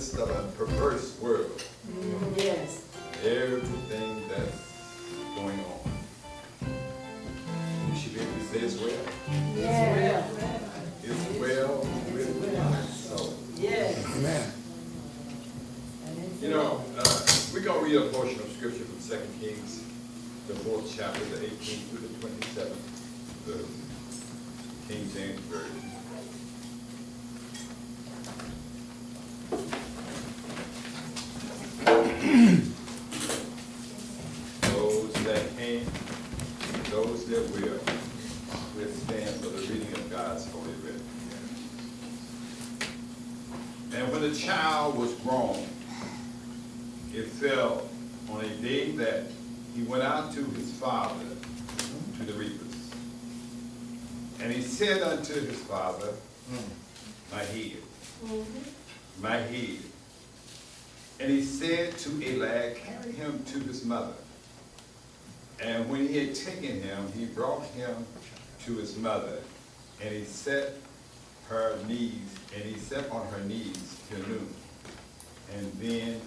midst of a perverse world. Yes. Everything that's going on. You should be able to say it's well. Yes. It's well with my soul. Yes. Amen. You know, we're going to read a portion of scripture from 2 Kings, the 4th chapter, the 18th through the 27th, the King James Version. Those that can, those that will stand for the reading of God's holy writ. And when the child was grown, it fell on a day that he went out to his father to the reapers. And he said unto his father, my head, my head. And he said to a lad, carry him to his mother. And when he had taken him, he brought him to his mother, and he set her knees, and he sat on her knees till noon, and then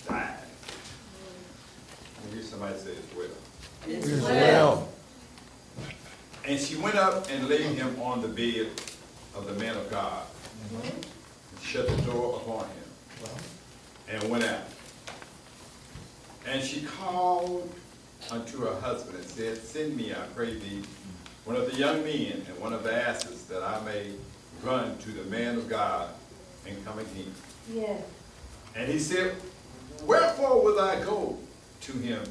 died. I hear somebody say it's well. It's well. And she went up and laid him on the bed of the man of God, and shut the door upon him, and went out. And she called unto her husband and said, send me, I pray thee, one of the young men and one of the asses, that I may run to the man of God and come again. Yes. And he said, wherefore will I go to him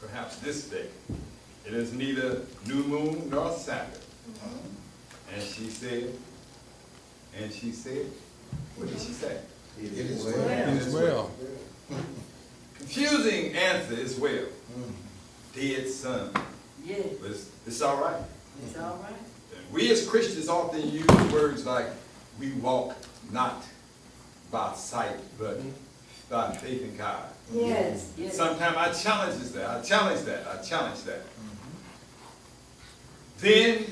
perhaps this day? It is neither new moon nor Sabbath. And she said, what did she say? It is well. It is well. Confusing answer is well. Dead son. Yes. But it's all right. It's all right. We as Christians often use words like, we walk not by sight, but by faith in God. Yes. Yes. Sometimes I challenge that. Then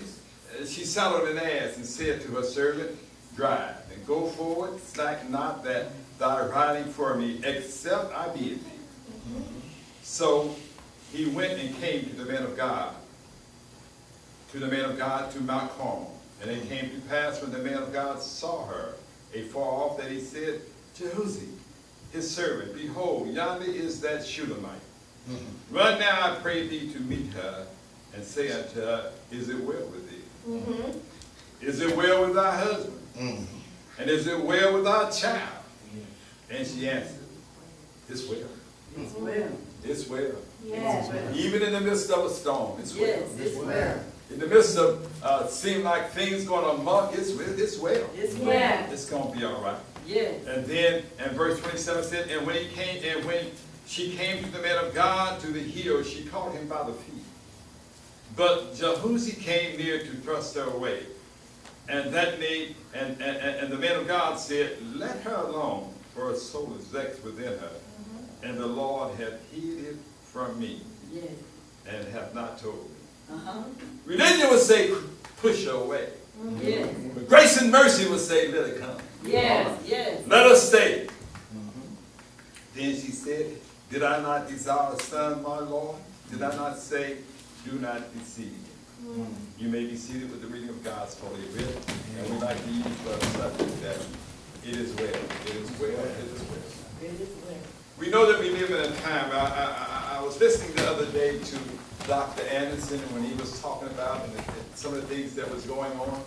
she saddled an ass and said to her servant, drive, and go forward, slack not that thy riding for me, except I bid thee. So he went and came to the man of God, to Mount Carmel. And it came to pass when the man of God saw her afar off, that he said, Jehuzi, his servant, behold, yonder is that Shulamite. Run now, I pray thee, to meet her, and say unto her, is it well with thee? Is it well with thy husband? And is it well with thy child? And she answered, it's well. It's well. It's well. Yes. Even in the midst of a storm, it's well. Yes, it's well. In the midst of seem like things going amok, it's well. It's well. It's going to be all right. Yes. And then, and verse 27 said, and when she came to the man of God to the hill, she caught him by the feet. But Jehuzi came near to thrust her away. And that made, and the man of God said, let her alone, for her soul is vexed within her. And the Lord hath hid it from me, Yes. and hath not told me. Uh-huh. Religion would say, push her away. Yes. But grace and mercy would say, let her come. Yes. Yes. Let us stay. Then she said, did I not desire a son, my Lord? Did I not say, do not deceive me? You may be seated with the reading of God's holy writ. And we'd like to use for a subject that it is well. It is well. It is well. It is well. We know that we live in a time. I was listening the other day to Dr. Anderson when he was talking about some of the things that was going on.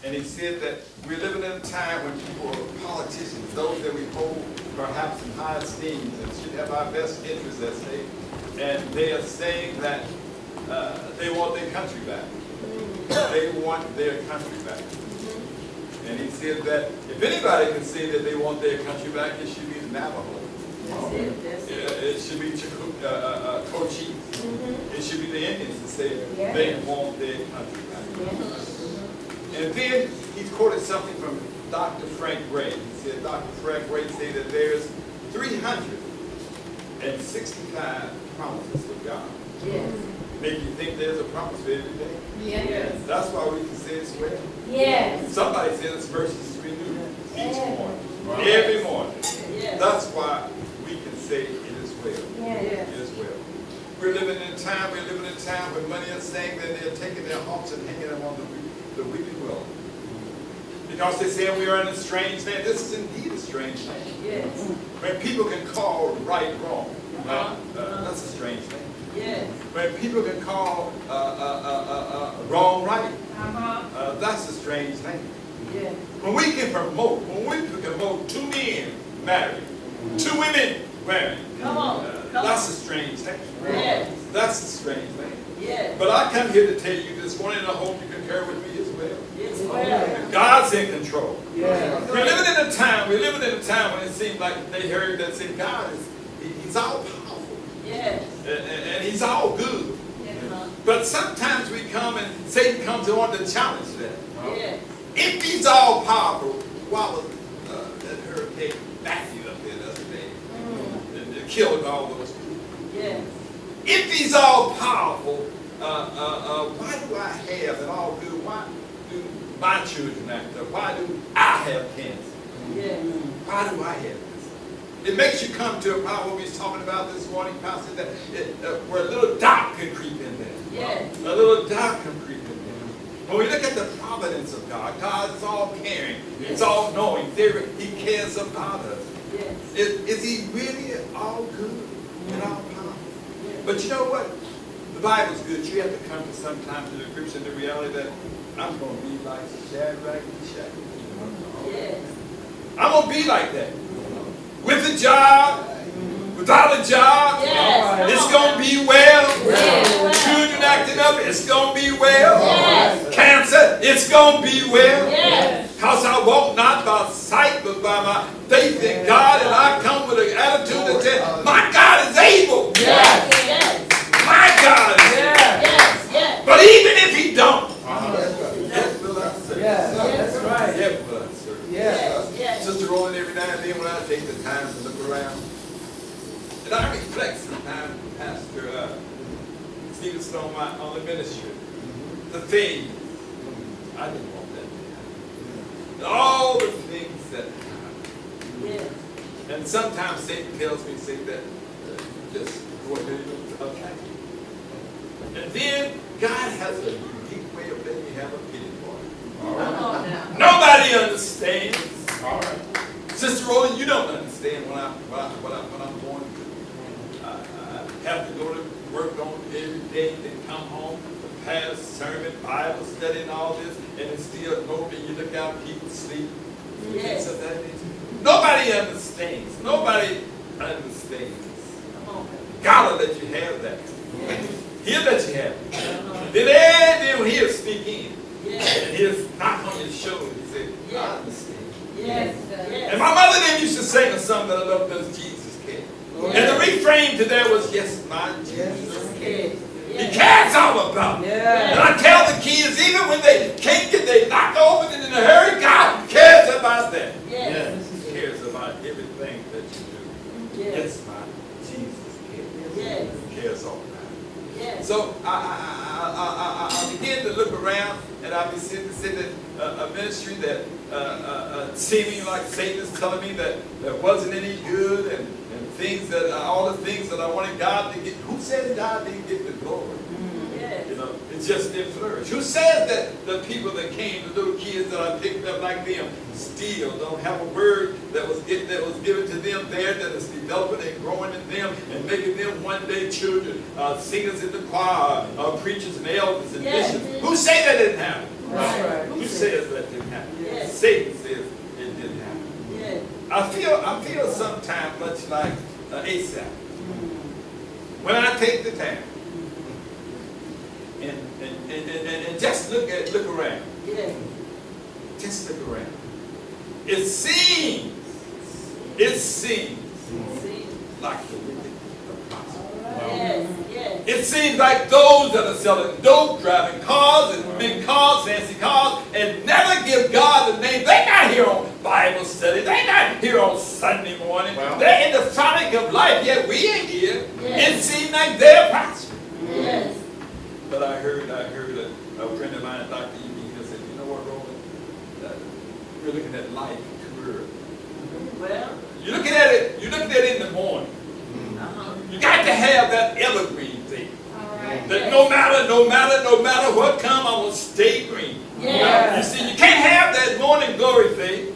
And he said that we're living in a time when people are politicians, those that we hold perhaps in high esteem and should have our best interests at stake. And they are saying that they want their country back. They want their country back. And he said that if anybody can say that they want their country back, it should be the Navajo. That's it. That's it. It should be Cochise. It should be the Indians that say they want their country back. And then he quoted something from Dr. Frank Gray. He said, Dr. Frank Gray said that there's 365 promises of God. Yes. Make you think there's a promise for every day. Yes. That's why we can say it's well. Yes. Somebody said this verse is renewed each morning. Yes. Every morning. That's why we can say it is well. Yes. It is well. We're living in a time when money is saying that they're taking their hearts and hanging them on the wicked will. Because they say we are in a strange land. This is indeed a strange land. Yes. When people can call right wrong, that's a strange land. Yes. When people can call wrong right, Uh-huh. that's a strange thing. Yes. When we can promote two men married, two women married, Come on. Come that's a on. strange thing. Yes. That's a strange thing. Yes. But I come here to tell you this morning, and I hope you concur with me as well. It's well. God's in control. Yeah. We're living in a time when it seems like they heard that say God He's all powerful. Yes. And He's all good. Yes. But sometimes we come and Satan comes on to challenge that. Yes. If He's all powerful, why was that hurricane Matthew up there the other day and killed all those people? Yes. If He's all powerful, why do I have and all good? Why do my children act up? Why do I have cancer? Yes. Why do I have this? It makes you come to a point what we was talking about this morning, Pastor, that where a little doubt can creep in there. Yes. A little doubt can creep in there. When we look at the providence of God, God is all caring. It's all knowing. He cares about us. Yes. Is He really all good and all powerful? But you know what? The Bible's good. You have to come to sometimes to the grips and the reality that I'm going to be like Shadrach, Meshach. Yes. I'm going to be like that. With a job, without a job, Yes. it's going to be well. Yes. Children acting up, it's going to be well. Yes. Cancer, it's going to be well. Yes. Because I walk not by sight, but by my faith in God, and I come with an attitude that says, my God is able. Yes. Yes. My God is able. Yes. Yes. But even if He don't, Yes. will I serve. Yeah, that's right. Yet will I serve. Yes. Yes. Sister Roland, every now and then when I take the time to look around, and I reflect sometimes, Pastor Stephen Stone, on the ministry, the things I didn't want that to happen. And all the things that happen. Yes. And sometimes Satan tells me, say that, just go ahead and okay. And then God has a unique way of letting you have a pity party. Come on now. Nobody understands. All right. Sister Roland, you don't understand what I'm going through. I have to go to work on every day, then come home, prepare sermon, Bible study, and all this, and it's still nobody. You look out, people sleep. Yes. Things of that nature. Nobody understands. Nobody understands. Come on. God will let you have that. Yes. He'll let you have it. Uh-huh. Then He'll speak in. Yes. And He'll knock on your shoulder and say, I Yes. understand. Yes. Yes. And my mother then used to sing a song that I love, does Jesus care? And the refrain to that was, yes, my Jesus cares. He cares all about me. Yeah. And I tell the kids, even when they can't get they knocked over and in a hurry, God cares about that. Yes. He cares about everything that you do. Yes. Yes, my Jesus cares. Yes. He cares all about it. Yes. So I began to look around, and I began to see that a ministry that seeming like Satan is telling me that there wasn't any good, and things that all the things that I wanted God to get. Who says God didn't get the glory? Yes. You know, it just didn't flourish. Who says that the people that came, the little kids that I picked up like them, still don't have a word that was given to them there that is developing and growing in them and making them one day children, singers in the choir, preachers and elders and Yes. bishops. Who say that didn't happen? That's right. Who says that didn't happen? Yes. Satan says it didn't happen. Yes. I feel sometimes much like Asaph. When I take the time and just look around. Yes. Just look around. It seems See. like the wicked are prosperous. Yes. Yes. It seems like those that are selling dope, driving cars and big cars, fancy cars, and never give God the name. They're not here on Bible study. They're not here on Sunday morning. Well, they're in the frolic of life. Yet we ain't here. Yes. It seems like they're prospering. Yes. But I heard a friend of mine, Dr. E.B. Hill, said, you know what, Roland? We're looking at life too early. Well. You're looking at it looked at in the morning. You got to have that evergreen thing. That no matter what come, I'm going to stay green. Yes. You see, you can't have that morning glory thing.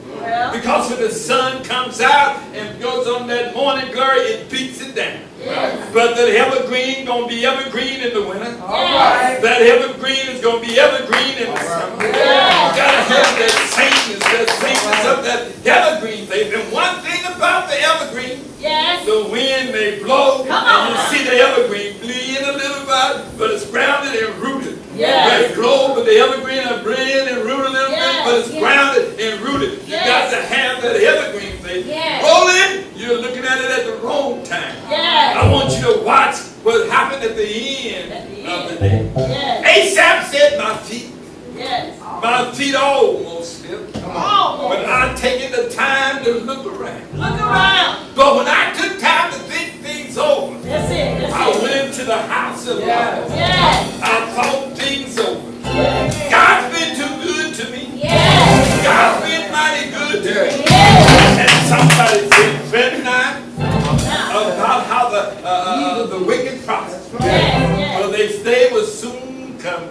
Because when the sun comes out and goes on that morning glory, it beats it down. Yes. But that evergreen going to be evergreen in the winter. All right. That evergreen is going to be evergreen in the summer. Yes. You got to have that sameness of that evergreen thing. And one thing about the evergreen, Yes. the wind may blow, Come and on. you see the evergreen bleed a little bit, but it's grounded and rooted. Yes. Let it blow, but the evergreen are bleed and rooted a little Yes. bit, but it's grounded and rooted. You Yes. got to have that evergreen thing. Yes. Roland, you're looking at it at the wrong time. Yes. I want you to watch what happened at the end of the day. Yes. Asaph said, my feet almost slipped. But I taken the time to look around. Look around. But when I took time to think things over, That's it. That's I it. went into the house of Yes. God. Yes. I thought things over. Yes. God's been too good to me. Yes. God's been mighty good to me. Yes. And somebody said, friend and I, about how the wicked prosper. Yes. Well, they will soon come.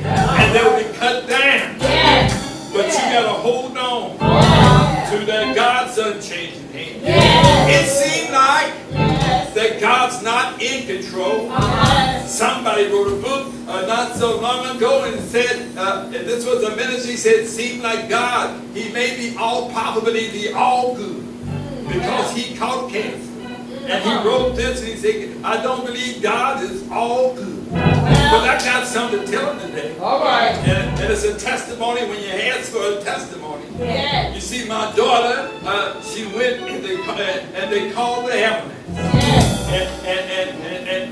And they will be cut down. Yes. But you got to hold on Yes. to that God's unchanging hand. Yes. It seemed like Yes. that God's not in control. Yes. Somebody wrote a book not so long ago and said, and this was a ministry, he said, it seemed like God, he may be all powerful, but he be all good. Because he caught cancer. And he wrote this and he said, I don't believe God is all good. But I got something to tell him today. All right. And it's a testimony when you ask for a testimony. Yes. You see, my daughter, she went and they called the ambulance. Yes.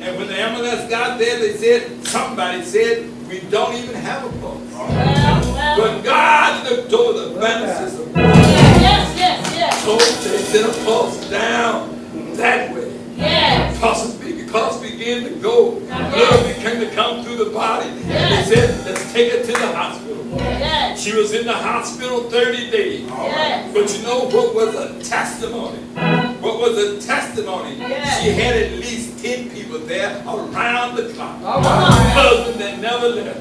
And when the ambulance got there, they said, somebody said, we don't even have a pulse. Well. But God looked over the balances of Yes. Yes. so they sent a pulse down that way. Yes. Pulses began to go. Blood began to come through the body. And they said, let's take her to the hospital. Yes. She was in the hospital 30 days. Yes. But you know what was a testimony? What was a testimony? Yes. She had at least 10 people there around the clock. All right. Husband that never left.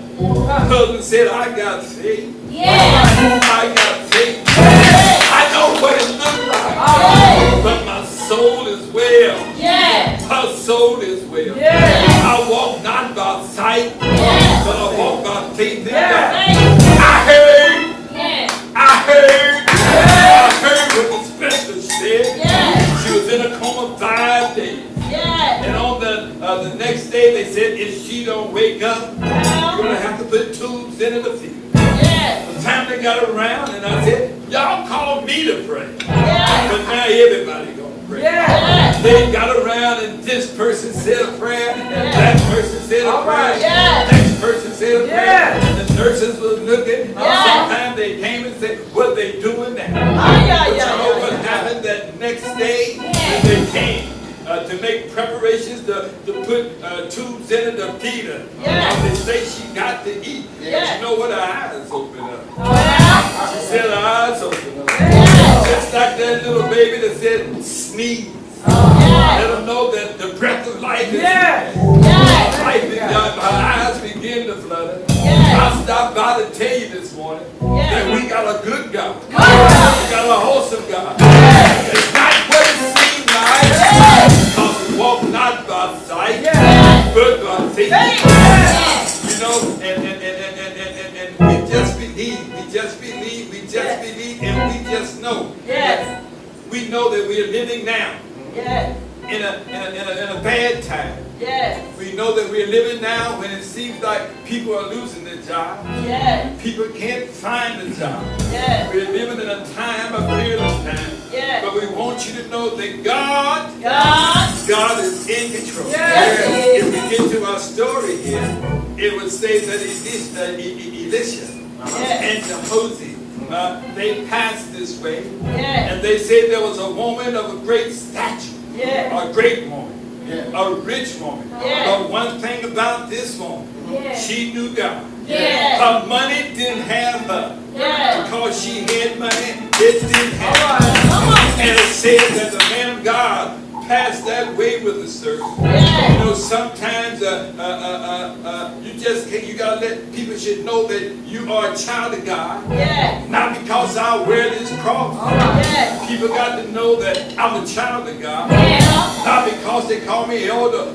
Husband said, I got faith. Yes. I got faith. I know what it looked like. Yes. But my soul is well. Yes. Her soul is well. Yes. I walk not by sight, Yes. but I walk by faith in Yes. God. I heard Yes. what the specialist said. Yes. She was in a coma 5 days. Yes. And on the next day they said, if she don't wake up, you're going to have to put tubes into the feet. Yes. The time they got around and I said, y'all called me to pray. Yes. But now everybody going to pray. Yes. They got around and this person said a prayer, and that person said a All prayer, right. and Yes. the next person said a prayer, Yes. and the nurses was looking, Yes. sometimes they came and said, what they doing now? Yeah. But you know what happened that next day? Yes. They came to make preparations to put tubes in the feed her. Yes. They say she got to eat. Yes. But you know what, her eyes opened up. Well. She said her eyes opened up. Yes. Just like that little baby that said, sneeze. Yes. Let them know that the breath of life is Yes. Yes. life is done. My eyes begin to flutter. Yes. I stopped by to tell you this morning that we got a good God. We Yes. got a wholesome God. Yes. It's not what it seems like. Yes. Because we walk not by sight, Yes. but by faith. Yes. You know, and we just believe, and we just know. Yes. We know that we are living now Yes. in a bad time. Yes. We know that we're living now when it seems like people are losing their job. Yes. People can't find a job. Yes. We're living in a time of peerless time. Yes. But we want you to know that God God. is in control. Yes, He is. If we get to our story here, it would say that Elisha and Jehoshaphat, they passed this way. Yes. And they said there was a woman of a great stature. Yes. A great woman. A rich woman. Yes. But one thing about this woman, Yes. she knew God. Yes. Her money didn't have her. Yes. Because she had money, it didn't have her. All right. Come on. And it said that the man of time God passed that way with a servant. Yes. You know, sometimes you just can't, you gotta let people should know that you are a child of God. Yes. Not because I wear this cross. Yes. People got to know that I'm a child of God. Yeah. Not because they call me elder,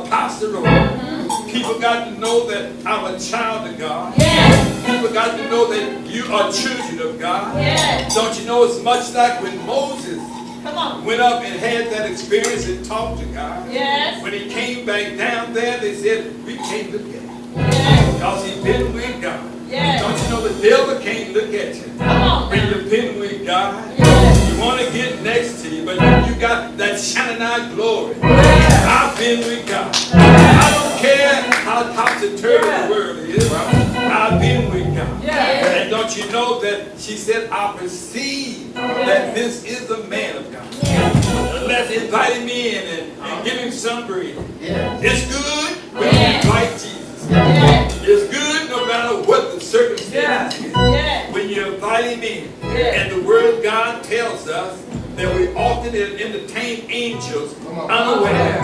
Pastor Roland. People got to know that I'm a child of God. Yes. People got to know that you are children of God. Yes. Don't you know it's much like when Moses Come on. went up and had that experience and talked to God. Yes. When he came back down there, they said, we can't look at him. Yes. Because he's been with God. Yes. Don't you know the devil can't look at you? Come on. When you've been with God, Yes. you want to get next to you, but you got that shining eye glory. Yes. I've been with God. I don't care how topsy-turvy the world is. I've been with God. Yes. And don't you know that she said, I perceive that this is a man of God. Let's invite him in and give him some bread. It's good when you invite Jesus. Yes. It's good no matter what the circumstance is. Yes. When you invite him in. Yes. And the word of God tells us that we often entertain angels unaware.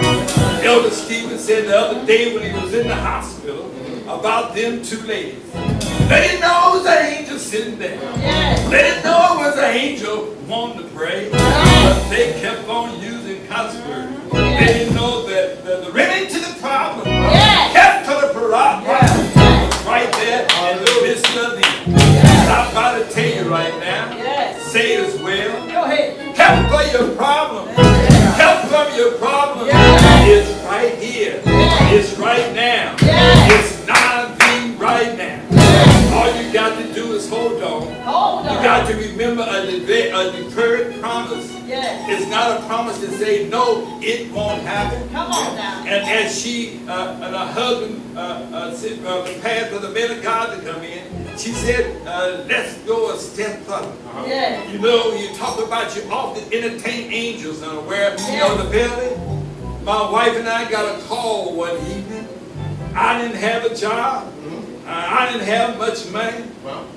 Elder Stephen said the other day when he was in the hospital about them two ladies. They didn't know it was an angel sitting there. Yes. They didn't know it was an angel wanting to pray. But they kept on using cuss words. They didn't know that the remedy to the problem, kept to the problem, was right there in the midst of them. I'm about to tell you right now, Yes. say it as well. Go ahead. Help for your problem. Help from your problem is right here. It's right now. It's not being right now. All you got to do is hold on. Hold on. You got to remember a deferred promise. Yes. It's not a promise to say, no, it won't happen. Come on now. And as she and her husband prepared for the men of God to come in, she said, let's go a step further. Yes. You know, you talk about you often entertain angels unaware. You know the belly? My wife and I got a call one evening. I didn't have a job. I didn't have much money.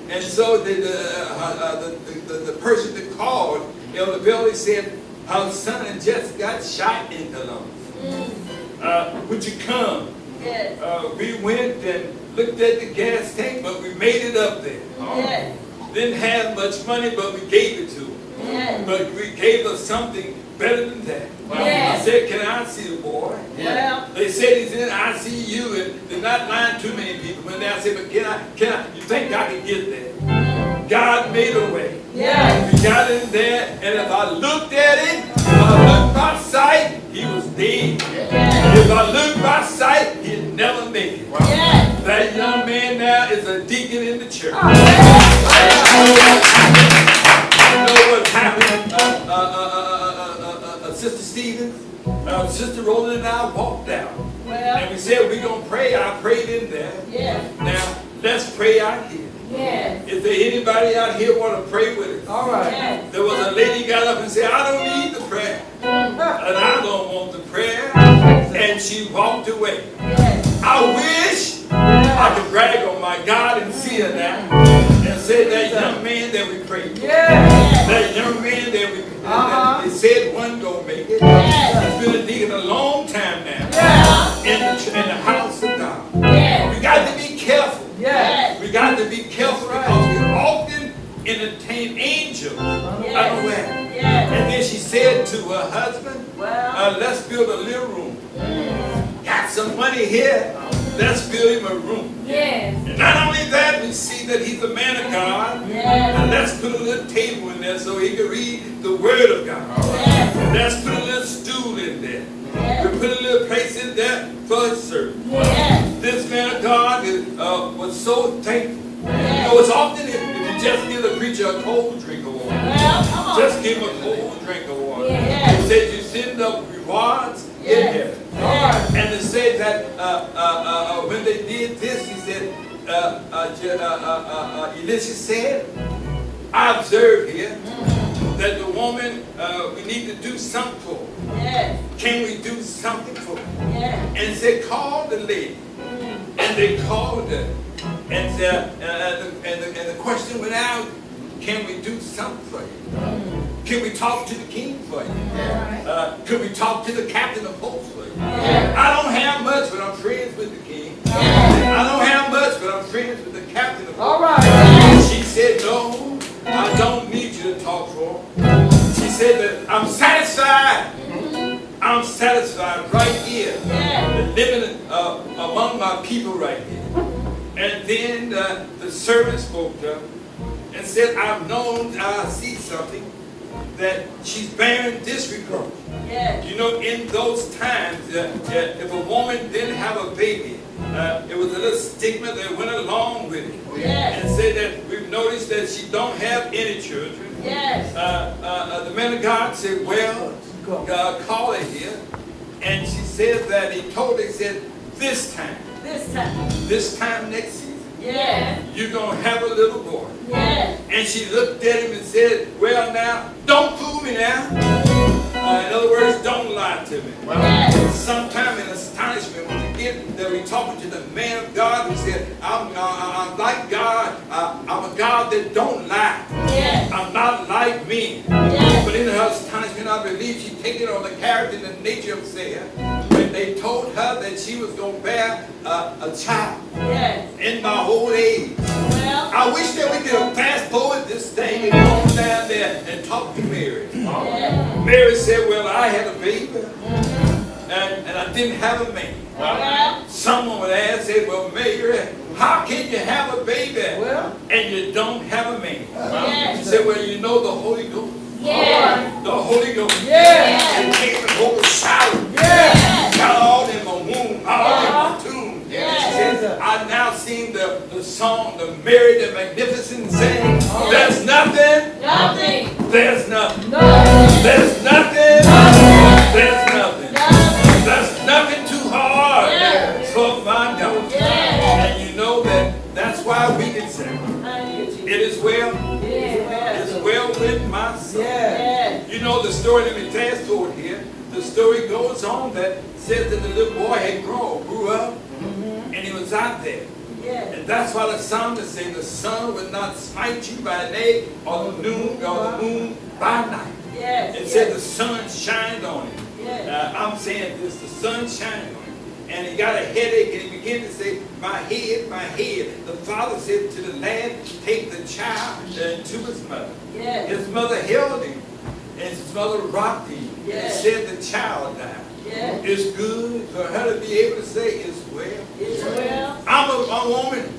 And so the person that called, Elder Billy said, her son just got shot in Columbus. Would you come? Yes. We went and looked at the gas tank, but we made it up there. Yes. Didn't have much money, but we gave it to her. Yes. But we gave her something better than that. Yes. I said, can I see the boy? Well. They said he's in ICU, and they're not lying too many people. When I said, but can I, you think I can get there? God made a way. Yes. We got in there, and if I looked at him, if I looked by sight, he was dead. Yes. If I looked by sight, he'd never make it. Yes. That young man now is a deacon in the church. You know what happened, Sister Stevens? Sister Roland and I walked out. Well. And we said, we're going to pray. I prayed in there. Yes. Now, let's pray out here. Yes. Is there anybody out here want to pray with us? All right. Yes. There was a lady got up and said, I don't need the prayer. And I don't want the prayer. And she walked away. Yes. I wish I could brag on my God and see her now. And say that young man that we prayed for. Yes. That young man that we they said one gonna make it. Yes. He's been a deacon a long time now. Yes. In the house of God. Yes. We got to be careful. Yes. We got to be careful because we often entertain angels unaware. Yes. And then she said to her husband, Well. let's build a little room. Got some money here. Let's build him a room. Yes. And not only that, we see that he's a man of God. Yes. And let's put a little table in there so he can read the word of God. Yes. Let's put a little stool in there. Yes. We put a little place in there for his service. Yes. This man of God was so thankful. Yes. You know, it's often if you just give a preacher a cold drink of water. Well, come on. Just give him a cold drink of water. Yes. It said you send up rewards in heaven. Yes. And it said that when they did this, he said, Elisha said, I observed here that the woman, we need to do something for her. Yes. Can we do something for her? Yes. And they called the lady. And they called her. And the question went out, can we do something for you? Can we talk to the king for you? Yeah. Could we talk to the captain of hosts for you? Yeah. I don't have much, but I'm friends with the king. Yeah. I don't have much, but I'm friends with the captain of hosts. All right. She said, no, I don't need you to talk for him. She said that I'm satisfied. I'm satisfied right here. Yeah. Living among my people right here. And then the servant spoke to her and said, I see something, that she's bearing this reproach. Yeah. You know, in those times, if a woman didn't have a baby, it was a little stigma that went along with it. Yes. And said that we've noticed that she don't have any children. Yes. The man of God said, well, call her here. And she said that he told her, he said, this time next season, Yeah. you're going to have a little boy. Yeah. And she looked at him and said, well now, don't fool me now. In other words, don't lie to me. Yes. Sometime in astonishment when we get that we're talking to the man of God who said, I'm like God. I'm a God that don't lie. Yes. I'm not like me. Yes. But in her astonishment, I believe she taken on the character and the nature of Sarah. When they told her that she was going to bear a child Yes. in my old age. Well. I wish that we could fast forward this thing and go down there and talk to Mary. Yeah. Mary said, well, I had a baby and I didn't have a man. Well. Someone would ask, said, well, Mary, how can you have a baby and you don't have a man? Yes. She said, well, you know the Holy Ghost. Yeah. The Holy Ghost. Yeah. It came and overshadowed. Yeah. Got all in my womb, all in my tomb. Yeah. She said, I now sing the song, the Mary, the Magnificent sing. There's nothing. Nothing. There's nothing. Nothing. There's nothing. Nothing. There's nothing. Nothing. There's nothing too hard Yeah. for my daughter. Yeah. And you know that's why we can say, it is well. Yeah. It's well with my soul. Yeah. Yeah. You know the story, let me fast forward here. The story goes on that says that the little boy had grew up, and he was out there. Yeah. And that's why the psalmist said the sun will not smite you by day, or the noon, or the moon by night. Yes. It said the sun shined on him. Yes. I'm saying this, the sun shined on him. And he got a headache and he began to say, my head, my head. The father said to the lad, take the child to his mother. Yes. His mother held him and his mother rocked him. Yes. And said the child died. Yes. It's good for her to be able to say it's well. It's well. I'm a woman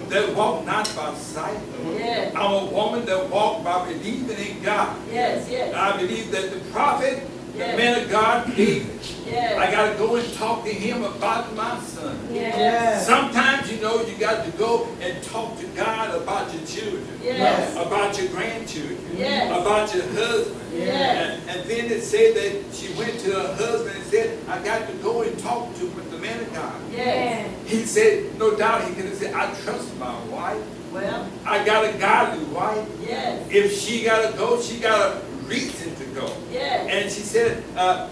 that walk not by sight. Yes. I'm a woman that walk by believing in God. Yes. Yes. I believe that the prophet, the Yes. man of God, David, Yes. I got to go and talk to him about my son. Yes. Sometimes, you know, you got to go and talk to God about your children, Yes. about your grandchildren, Yes. about your husband. Yes. And then it said that she went to her husband and said, I got to go and talk to with the man of God. Yes. He said, no doubt he could have said, I trust my wife. Well. I got a godly wife. Yes. If she got to go, she got a reason to go. Yes. And she said,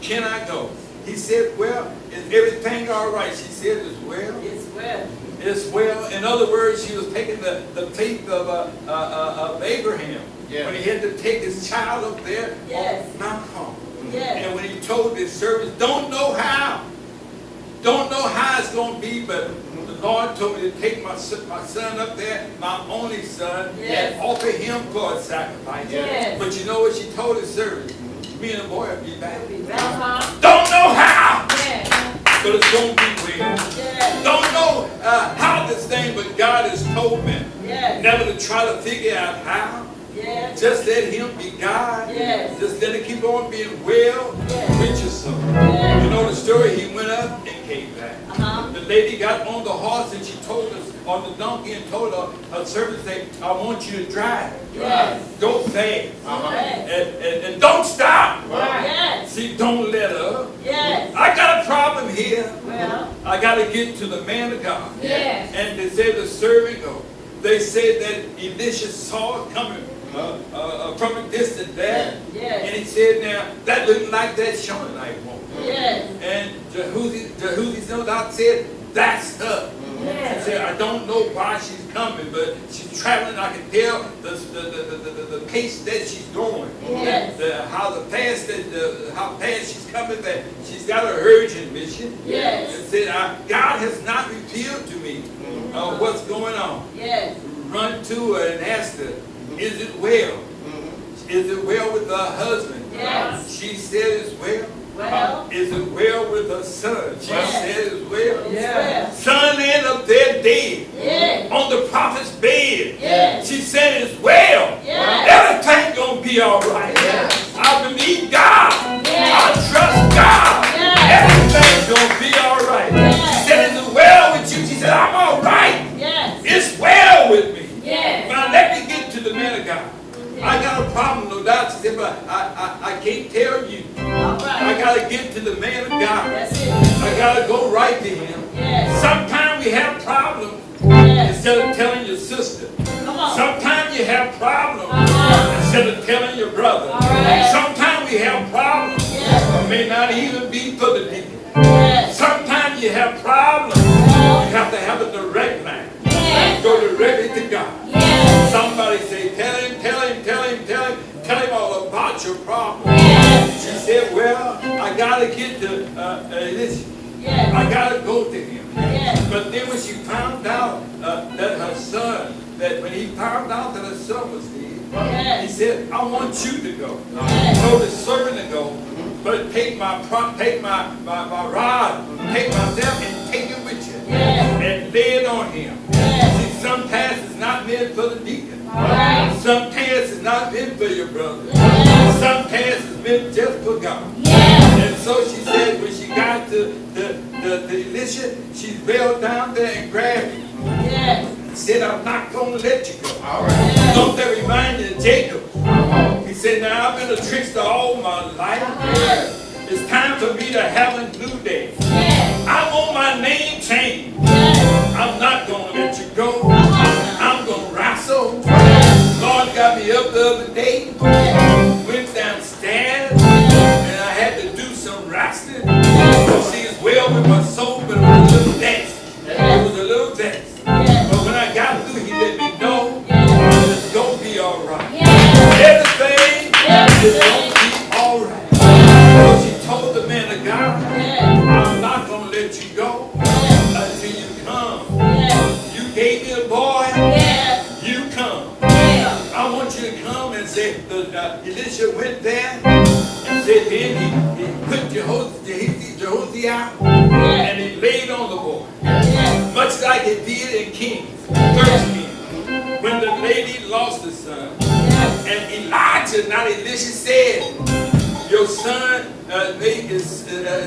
can I go? He said, well, is everything all right? She said, it's well. It's well. It's well. In other words, she was taking the faith of Abraham. Yeah. When he had to take his child up there Yes. on Mount Carmel. Yes. And when he told his servants, don't know how it's going to be, but the Lord told me to take my son up there, my only son, Yes. and offer him for a sacrifice. Yes. But you know what she told his servants? Me and the boy will be back. Uh-huh. Don't know how, Yes. but it's going to be well. Yes. Don't know how this thing, but God has told me Yes. never to try to figure out how. Yes. Just let him be God. Yes. Just let him keep on being well Yes. with your son. Yes. You know the story, he went up and came back. Uh-huh. The lady got on the horse and she told us, on the donkey, and told her servant, say, I want you to drive. Yes. Go fast. Yes. And don't stop. Yes. See, don't let her. Yes. I got a problem here. Well. I got to get to the man of God. Yes. And they said the servant go. They said that Elisha saw it coming from a distance there. Yes. And he said, now, that looked like that Shonite woman. Yes. And Jehuzi no doubt said, that's her. He said, I don't know why she's coming, but she's traveling. I can tell the pace that she's going, Yes. how fast she's coming, that she's got an urgent mission. Yes. And said, God has not revealed to me what's going on. Yes. Run to her and ask her, is it well? Is it well with her husband? Yes. She said it's well. Well. Is it well with her son? She Yes. said it's well. Yes. Son ended up there dead. Yes. On the prophet's bed. Yes. She said it's well. Yes. Everything's going to be all right. Yes. I believe God. Yes. I trust God. Yes. Everything's going to be all right. Yes. She said, is it well with you? She said, I'm all right. Yes. It's well with me. Yes. Now let me get to the man of God. I got a problem, no doubt. She said, but I can't tell you. All right. I got to get to the man of God. That's it. I got to go right to him. Yes. Sometimes we have problems Yes. instead of telling your sister. Come on. Sometimes you have problems Uh-huh. instead of telling your brother. All right. Sometimes we have problems. Yes. It may not even be for the deacon. Yes. Sometimes you have problems. You have to have a direct line. Yes. Go directly to God. Yes. Somebody say, tell him all about your problem. Yes. She said, well, I got to get to this. Yes. I got to go to him. Yes. But then when she found out that her son, that when he found out that her son was dead, he Yes. said, I want you to go. Yes. Told the servant to go, but take my rod, take myself and take it with you. Yes. And lay it on him. Yes. See, sometimes it's not meant for the deacon. All right. Sometimes it's not meant for your brother. Yes. Sometimes it's meant just for God. Yes. And so she said when she got to Elisha, she fell down there and grabbed him. Yes. Said, I'm not going to let you go. All right. Yes. Don't that remind you of Jacob? He said, now I've been a trickster all my life. Yes. It's time for me to have a new day. Yes. I want my name changed. Yes. I'm not going to let you go. Come on now. I'm going to wrestle. Yes. Lord got me up the other day. Yes. Went downstairs and I had to do some wrestling. See, it's well with my soul, but it was a little vexed. It was a little vexed. Yes. But when I got through, he let me know Yes. it's going to be all right. Yes. Everything is going to be all right. So she told the man of God, Yes. I'm not going to let you go Yes. until you come. Yes. You gave me a boy, Yes. you come. Yes. I want you to come and say, Elisha went there and said, then he put Jehoshaphat out and he laid on the boy. Yes. Much like it did in Kings, 13, when the lady lost her son. Yes. And Elijah, not Elisha, said, your son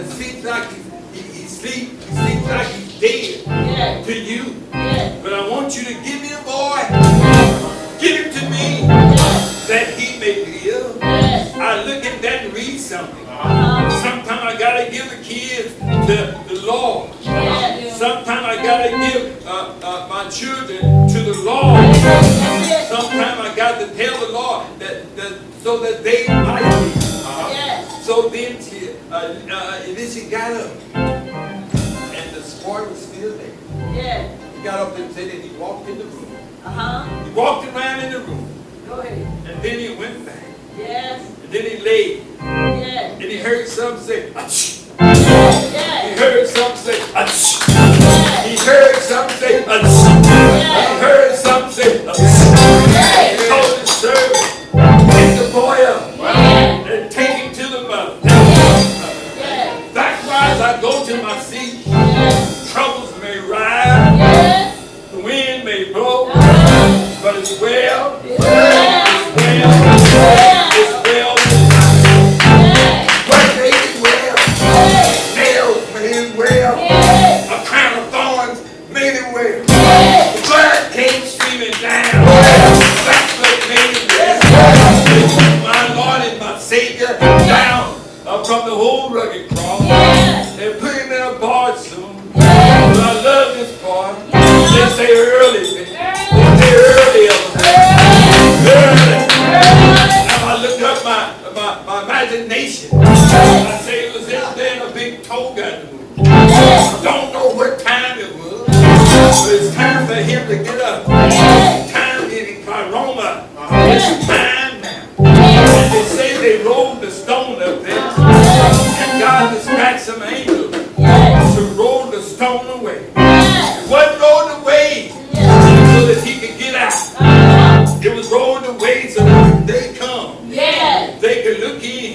seems like he sleeps like he's dead Yes. to you. Yes. But I want you to give me a boy. Give him to me Yes. that he may live. Yes. I look at that and read something. Uh-huh. Sometimes I got to give the kids the Lord. Yes. Sometimes I got to give my children to the Lord. That's it. Sometimes I got to tell the Lord that so that they might be. Yes. So then Elisha got up and the sport was still there. Yes. He got up and said that he walked in the room. Uh-huh. He walked around in the room Go ahead. and then he went back. Yes. And then he laid Yes. and he heard some say, achoo. Yes. He Yes. heard some say, achoo. Yes. He heard some say, achoo. He heard some say, achoo. He told his servant, take the boy up Yes. and take him to the mother. Yes. Likewise, I go to my seat. Yes. Troubles may rise, Yes. the wind may blow, Yes. but it's well, Yes. it's well, it's well. Work made it well, nails made it well, a crown of thorns made it well. The blood came streaming down, that's what made it well. My Lord and my Savior down from the whole rugged cross. They put him in a barge soon. But I love this part. They say early. They say early. Early. Now I look up my imagination. I say it was in there in a big tow gun movie. Don't know what time it was. But it's time for him to get up. Time in Roma. It's time Kaluki.